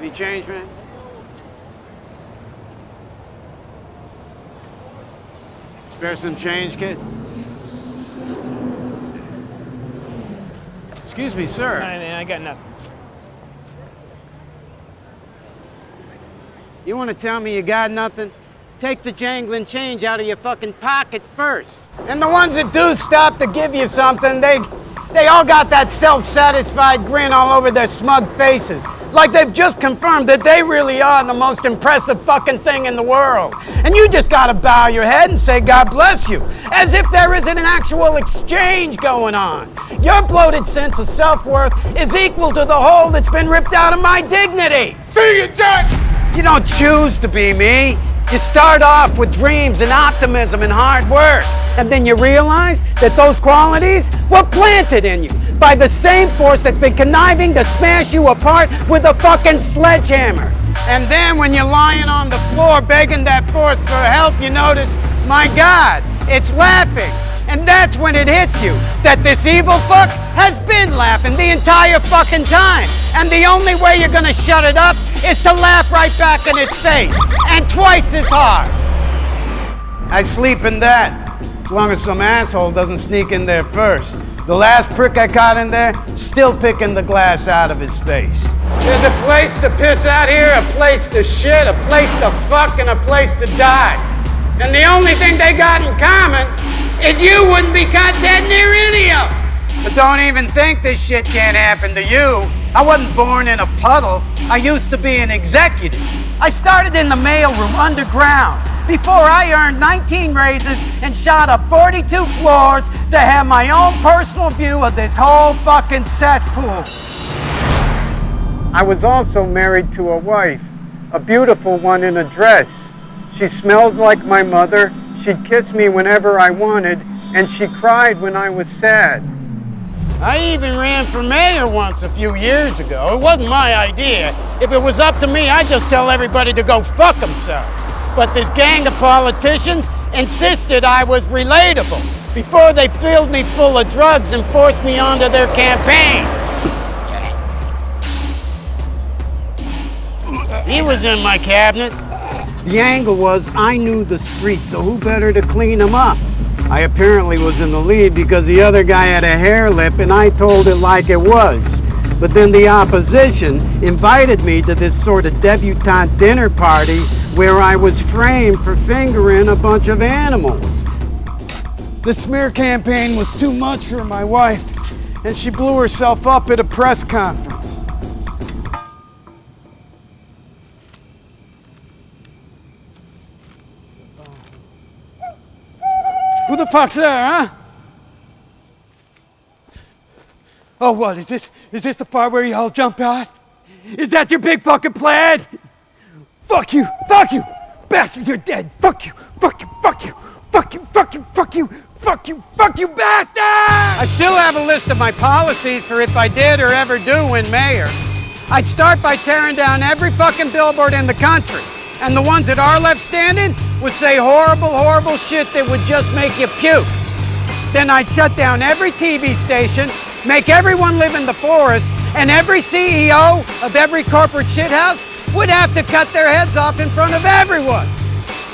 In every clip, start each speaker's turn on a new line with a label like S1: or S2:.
S1: Any change, man? Spare some change, kid? Excuse me, sir.
S2: Sorry, man, I got nothing.
S1: You want to tell me you got nothing? Take the jangling change out of your fucking pocket first. And the ones that do stop to give you something, they all got that self-satisfied grin all over their smug faces. Like they've just confirmed that they really are the most impressive fucking thing in the world. And you just gotta bow your head and say, God bless you, as if there isn't an actual exchange going on. Your bloated sense of self-worth is equal to the hole that's been ripped out of my dignity.
S3: See you, Jack!
S1: You don't choose to be me. You start off with dreams and optimism and hard work. And then you realize that those qualities were planted in you by the same force that's been conniving to smash you apart with a fucking sledgehammer. And then when you're lying on the floor begging that force for help, you notice, my God, it's laughing. And that's when it hits you that this evil fuck has been laughing the entire fucking time. And the only way you're gonna shut it up is to laugh right back in its face, and twice as hard. I sleep in that, as long as some asshole doesn't sneak in there first. The last prick I caught in there, still picking the glass out of his face. There's a place to piss out here, a place to shit, a place to fuck, and a place to die. And the only thing they got in common is you wouldn't be caught dead near any of them. But don't even think this shit can't happen to you. I wasn't born in a puddle. I used to be an executive. I started in the mailroom underground before I earned 19 raises and shot up 42 floors to have my own personal view of this whole fucking cesspool. I was also married to a wife, a beautiful one in a dress. She smelled like my mother. She'd kiss me whenever I wanted, and she cried when I was sad. I even ran for mayor once a few years ago. It wasn't my idea. If it was up to me, I'd just tell everybody to go fuck themselves. But this gang of politicians insisted I was relatable before they filled me full of drugs and forced me onto their campaign. He was in my cabinet. The angle was I knew the streets, so who better to clean them up? I apparently was in the lead because the other guy had a hair lip and I told it like it was. But then the opposition invited me to this sort of debutante dinner party where I was framed for fingering a bunch of animals. The smear campaign was too much for my wife, and she blew herself up at a press conference. Who the fuck's there, huh? Oh, what, is this the part where you all jump out? Is that your big fucking plan? Fuck you, bastard, you're dead. Fuck you, fuck you, fuck you, fuck you, fuck you, fuck you, fuck you, fuck you, bastard! I still have a list of my policies for if I did or ever do win mayor. I'd start by tearing down every fucking billboard in the country. And the ones that are left standing would say horrible, horrible shit that would just make you puke. Then I'd shut down every TV station, make everyone live in the forest, and every CEO of every corporate shithouse would have to cut their heads off in front of everyone.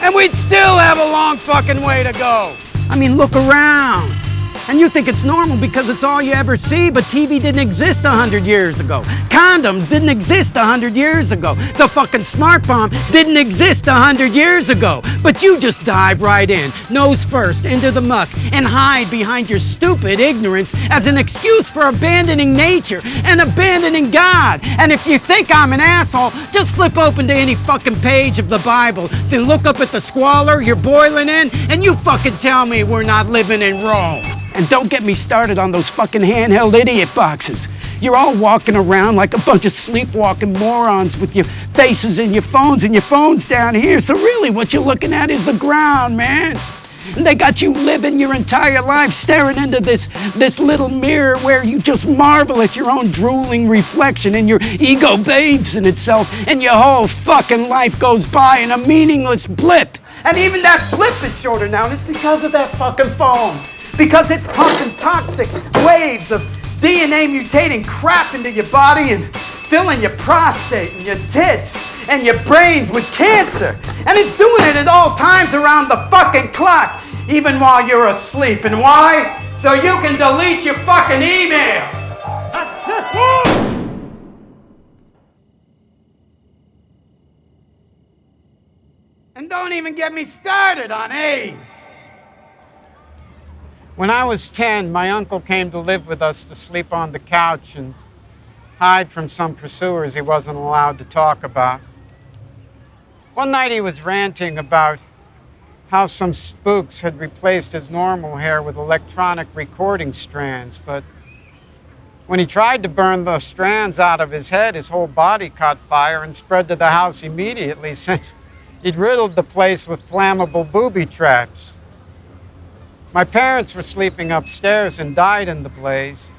S1: And we'd still have a long fucking way to go. I mean, look around. And you think it's normal because it's all you ever see, but TV didn't exist 100 years ago. Condoms didn't exist 100 years ago. The fucking smartphone didn't exist 100 years ago. But you just dive right in, nose first, into the muck, and hide behind your stupid ignorance as an excuse for abandoning nature and abandoning God. And if you think I'm an asshole, just flip open to any fucking page of the Bible, then look up at the squalor you're boiling in, and you fucking tell me we're not living in Rome. And don't get me started on those fucking handheld idiot boxes. You're all walking around like a bunch of sleepwalking morons with your faces in your phones and your phones down here. So really what you're looking at is the ground, man. And they got you living your entire life staring into this little mirror where you just marvel at your own drooling reflection and your ego bathes in itself and your whole fucking life goes by in a meaningless blip. And even that blip is shorter now, and it's because of that fucking phone. Because it's pumping toxic waves of DNA mutating crap into your body and
S2: filling your prostate and your tits and your brains with cancer. And it's doing it at all times around the fucking clock, even while you're asleep. And why? So you can delete your fucking email. And don't even get me started on AIDS. When I was 10, my uncle came to live with us to sleep on the couch and hide from some pursuers he wasn't allowed to talk about. One night he was ranting about how some spooks had replaced his normal hair with electronic recording strands, but when he tried to burn the strands out of his head, his whole body caught fire and spread to the house immediately, since he'd riddled the place with flammable booby traps. My parents were sleeping upstairs and died in the blaze.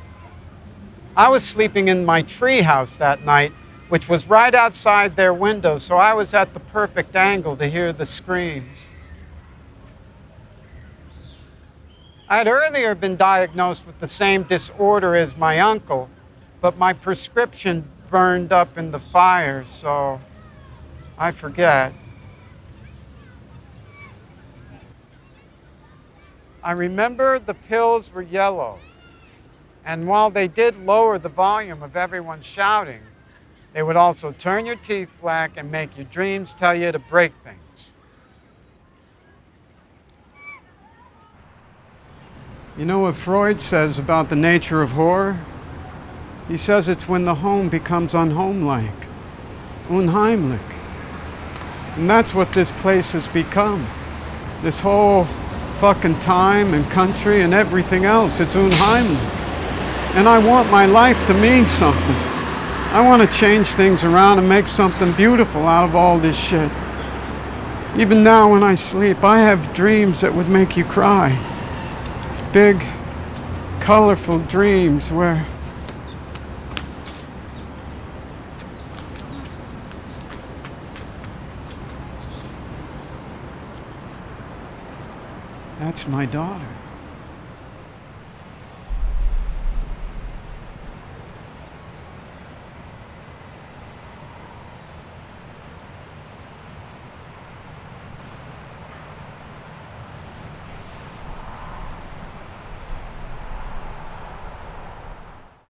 S2: I was sleeping in my treehouse that night, which was right outside their window, so I was at the perfect angle to hear the screams. I had earlier been diagnosed with the same disorder as my uncle, but my prescription burned up in the fire, so I forget. I remember the pills were yellow, and while they did lower the volume of everyone shouting, they would also turn your teeth black and make your dreams tell you to break things. You know what Freud says about the nature of horror? He says it's when the home becomes unhomelike, unheimlich. And that's what this place has become. This whole fucking time and country and everything else, it's unheimlich. And I want my life to mean something. I want to change things around and make something beautiful out of all this shit. Even now when I sleep, I have dreams that would make you cry. Big, colorful dreams where that's my daughter.